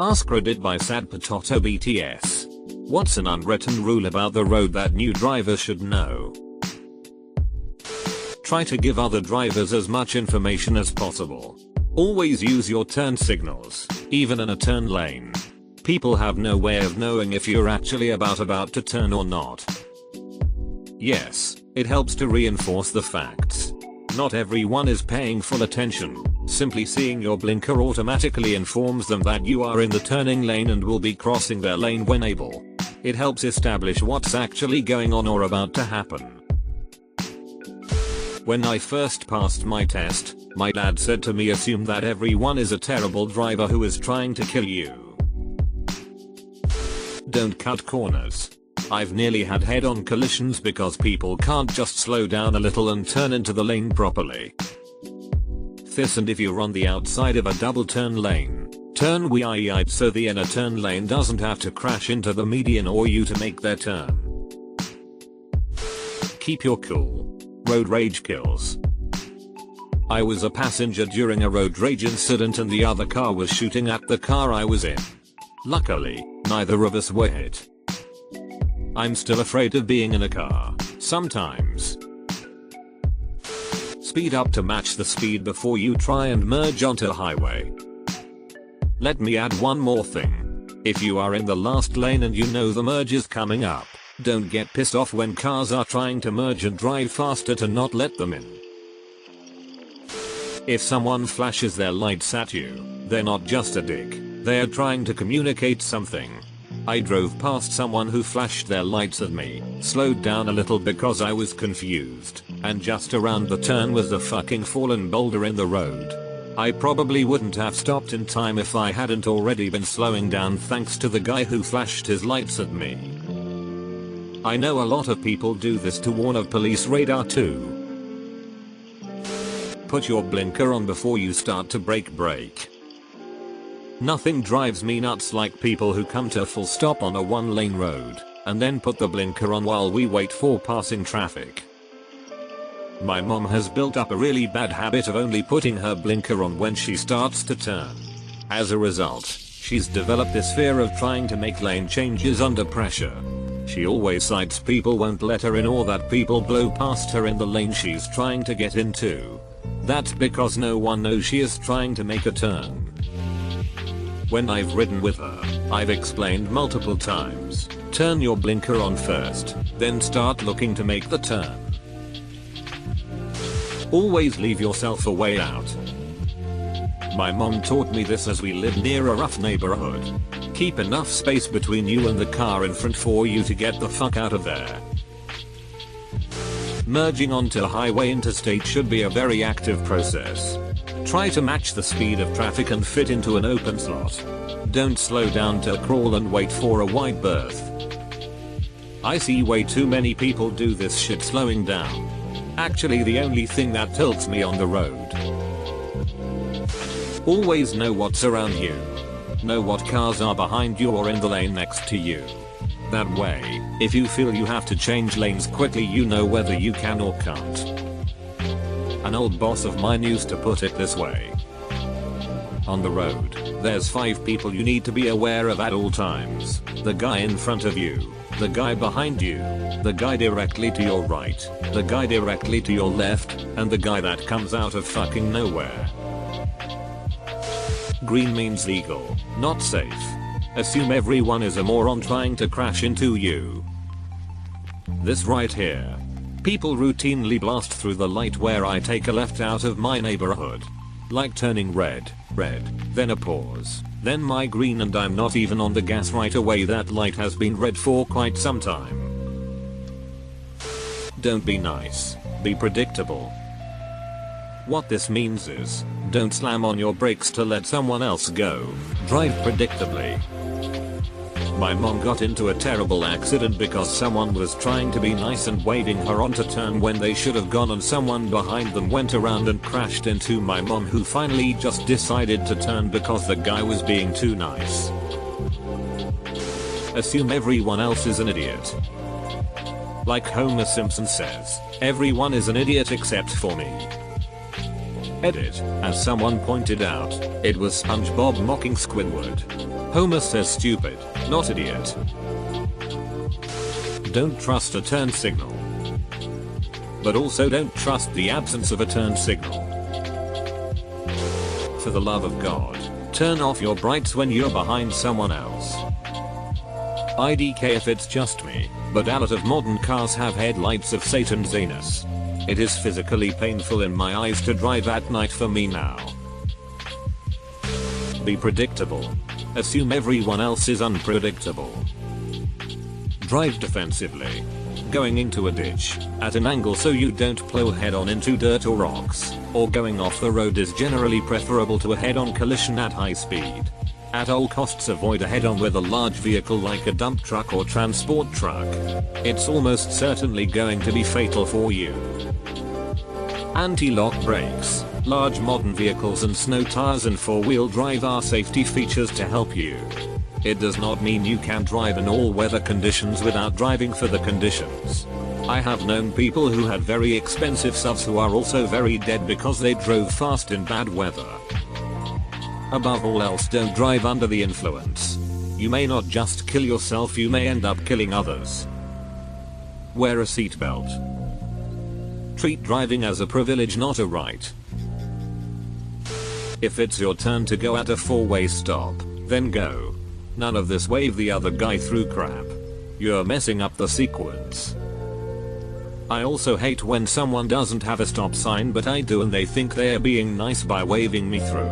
Askreddit by Sad Potato BTS. What's an unwritten rule about the road that new drivers should know? Try to give other drivers as much information as possible. Always use your turn signals, even in a turn lane. People have no way of knowing if you're actually about to turn or not. Yes, it helps to reinforce the facts. Not everyone is paying full attention. Simply seeing your blinker automatically informs them that you are in the turning lane and will be crossing their lane when able. It helps establish what's actually going on or about to happen. When I first passed my test, my dad said to me, assume that everyone is a terrible driver who is trying to kill you. Don't cut corners. I've nearly had head-on collisions because people can't just slow down a little and turn into the lane properly. This, and if you're on the outside of a double turn lane, turn wide so the inner turn lane doesn't have to crash into the median or you to make their turn. Keep your cool. Road rage kills. I was a passenger during a road rage incident and the other car was shooting at the car I was in. Luckily, neither of us were hit. I'm still afraid of being in a car, sometimes. Speed up to match the speed before you try and merge onto a highway. Let me add one more thing. If you are in the last lane and you know the merge is coming up, don't get pissed off when cars are trying to merge and drive faster to not let them in. If someone flashes their lights at you, they're not just a dick, they're trying to communicate something. I drove past someone who flashed their lights at me, slowed down a little because I was confused, and just around the turn was a fucking fallen boulder in the road. I probably wouldn't have stopped in time if I hadn't already been slowing down thanks to the guy who flashed his lights at me. I know a lot of people do this to warn of police radar too. Put your blinker on before you start to brake. Nothing drives me nuts like people who come to a full stop on a one-lane road and then put the blinker on while we wait for passing traffic. My mom has built up a really bad habit of only putting her blinker on when she starts to turn. As a result, she's developed this fear of trying to make lane changes under pressure. She always cites people won't let her in or that people blow past her in the lane she's trying to get into. That's because no one knows she is trying to make a turn. When I've ridden with her, I've explained multiple times, turn your blinker on first, then start looking to make the turn. Always leave yourself a way out. My mom taught me this as we lived near a rough neighborhood. Keep enough space between you and the car in front for you to get the fuck out of there. Merging onto a highway interstate should be a very active process. Try to match the speed of traffic and fit into an open slot. Don't slow down to crawl and wait for a wide berth. I see way too many people do this shit slowing down. Actually, the only thing that tilts me on the road. Always know what's around you. Know what cars are behind you or in the lane next to you. That way, if you feel you have to change lanes quickly, you know whether you can or can't. An old boss of mine used to put it this way. On the road, there's 5 people you need to be aware of at all times. The guy in front of you, the guy behind you, the guy directly to your right, the guy directly to your left, and the guy that comes out of fucking nowhere. Green means legal, not safe. Assume everyone is a moron trying to crash into you. This right here. People routinely blast through the light where I take a left out of my neighborhood. Like turning red, then a pause, then my green, and I'm not even on the gas right away. That light has been red for quite some time. Don't be nice, be predictable. What this means is, don't slam on your brakes to let someone else go, drive predictably. My mom got into a terrible accident because someone was trying to be nice and waving her on to turn when they should have gone, and someone behind them went around and crashed into my mom, who finally just decided to turn because the guy was being too nice. Assume everyone else is an idiot. Like Homer Simpson says, everyone is an idiot except for me. Edit, as someone pointed out, it was SpongeBob mocking Squidward. Homer says stupid, not idiot. Don't trust a turn signal. But also don't trust the absence of a turn signal. For the love of God, turn off your brights when you're behind someone else. IDK if it's just me, but a lot of modern cars have headlights of Satan's anus. It is physically painful in my eyes to drive at night for me now. Be predictable. Assume everyone else is unpredictable. Drive defensively. Going into a ditch at an angle so you don't plow head on into dirt or rocks, or going off the road is generally preferable to a head-on collision at high speed. At all costs avoid a head-on with a large vehicle like a dump truck or transport truck. It's almost certainly going to be fatal for you. Anti-lock brakes, large modern vehicles and snow tires and four-wheel drive are safety features to help you. It does not mean you can drive in all weather conditions without driving for the conditions. I have known people who had very expensive SUVs who are also very dead because they drove fast in bad weather. Above all else, don't drive under the influence. You may not just kill yourself, you may end up killing others. Wear a seatbelt. Treat driving as a privilege, not a right. If it's your turn to go at a four-way stop, then go. None of this wave the other guy through crap. You're messing up the sequence. I also hate when someone doesn't have a stop sign but I do and they think they're being nice by waving me through.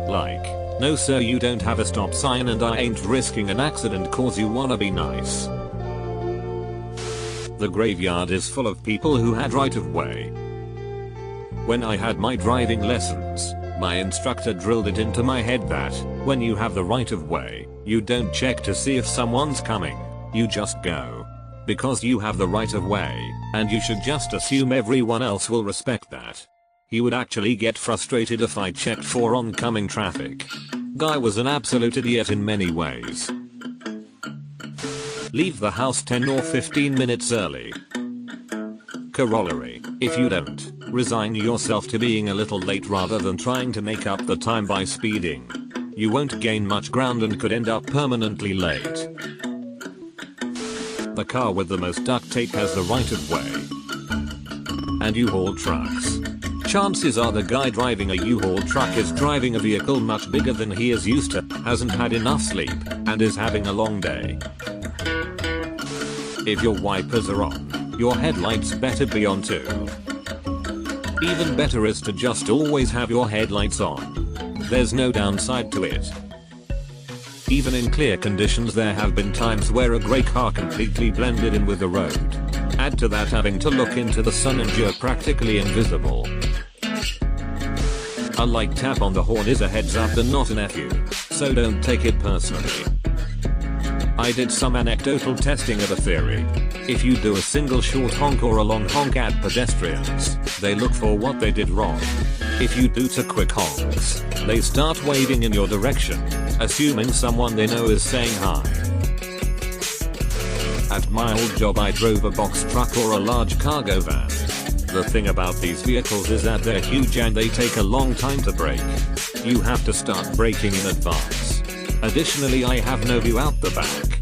Like, no sir, you don't have a stop sign and I ain't risking an accident cause you wanna be nice. The graveyard is full of people who had right of way. When I had my driving lessons, my instructor drilled it into my head that, when you have the right of way, you don't check to see if someone's coming, you just go. Because you have the right of way, and you should just assume everyone else will respect that. He would actually get frustrated if I checked for oncoming traffic. Guy was an absolute idiot in many ways. Leave the house 10 or 15 minutes early. Corollary, if you don't, resign yourself to being a little late rather than trying to make up the time by speeding. You won't gain much ground and could end up permanently late. The car with the most duct tape has the right of way. And you haul trucks. Chances are the guy driving a U-Haul truck is driving a vehicle much bigger than he is used to, hasn't had enough sleep, and is having a long day. If your wipers are on, your headlights better be on too. Even better is to just always have your headlights on. There's no downside to it. Even in clear conditions there have been times where a grey car completely blended in with the road. Add to that having to look into the sun and you're practically invisible. A light tap on the horn is a heads up and not an FU, so don't take it personally. I did some anecdotal testing of a theory. If you do a single short honk or a long honk at pedestrians, they look for what they did wrong. If you do two quick honks, they start waving in your direction, assuming someone they know is saying hi. At my old job I drove a box truck or a large cargo van. The thing about these vehicles is that they're huge and they take a long time to brake. You have to start braking in advance. Additionally, I have no view out the back.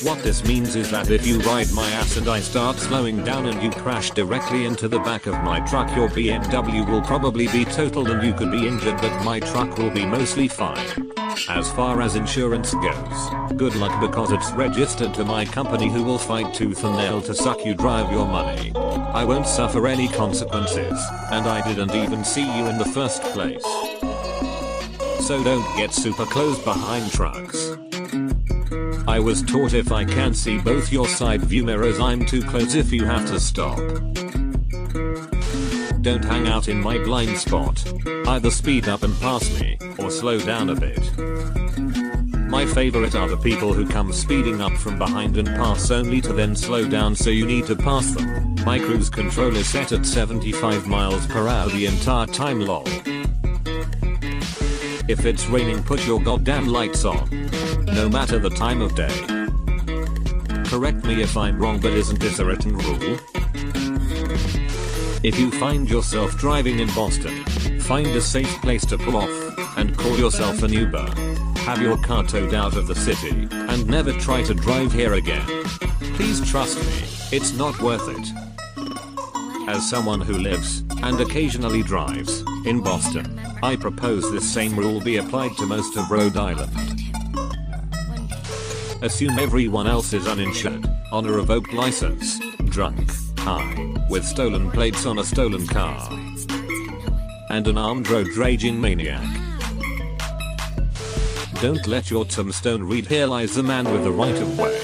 What this means is that if you ride my ass and I start slowing down and you crash directly into the back of my truck, your BMW will probably be totaled and you could be injured, but my truck will be mostly fine. As far as insurance goes, good luck because it's registered to my company who will fight tooth and nail to suck you dry of your money. I won't suffer any consequences, and I didn't even see you in the first place. So don't get super close behind trucks. I was taught if I can't see both your side view mirrors I'm too close if you have to stop. Don't hang out in my blind spot. Either speed up and pass me, or slow down a bit. My favorite are the people who come speeding up from behind and pass only to then slow down so you need to pass them. My cruise control is set at 75 miles per hour the entire time lol. If it's raining, put your goddamn lights on. No matter the time of day. Correct me if I'm wrong, but isn't this a written rule? If you find yourself driving in Boston, find a safe place to pull off, and call yourself an Uber. Have your car towed out of the city, and never try to drive here again. Please trust me, it's not worth it. As someone who lives, and occasionally drives, in Boston, I propose this same rule be applied to most of Rhode Island. Assume everyone else is uninsured, on a revoked license, drunk, high, with stolen plates on a stolen car, and an armed road raging maniac. Don't let your tombstone read "Here lies the man with the right of way."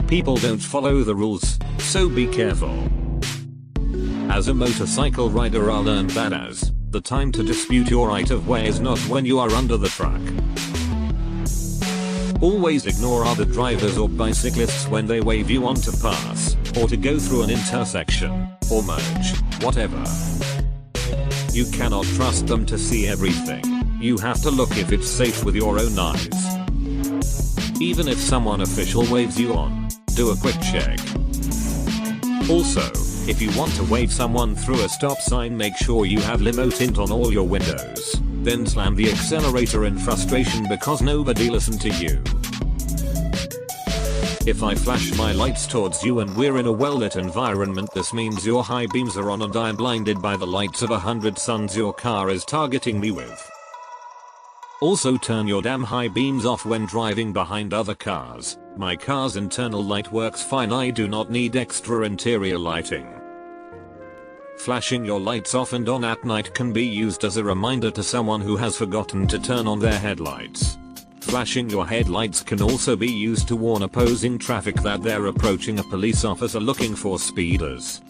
People don't follow the rules, so be careful. As a motorcycle rider I learned that the time to dispute your right of way is not when you are under the truck. Always ignore other drivers or bicyclists when they wave you on to pass, or to go through an intersection, or merge, whatever. You cannot trust them to see everything. You have to look if it's safe with your own eyes. Even if someone official waves you on, do a quick check. Also, if you want to wave someone through a stop sign, make sure you have limo tint on all your windows. Then slam the accelerator in frustration because nobody listened to you. If I flash my lights towards you and we're in a well-lit environment, this means your high beams are on and I'm blinded by the lights of 100 suns your car is targeting me with. Also turn your damn high beams off when driving behind other cars. My car's internal light works fine, I do not need extra interior lighting. Flashing your lights off and on at night can be used as a reminder to someone who has forgotten to turn on their headlights. Flashing your headlights can also be used to warn opposing traffic that they're approaching a police officer looking for speeders.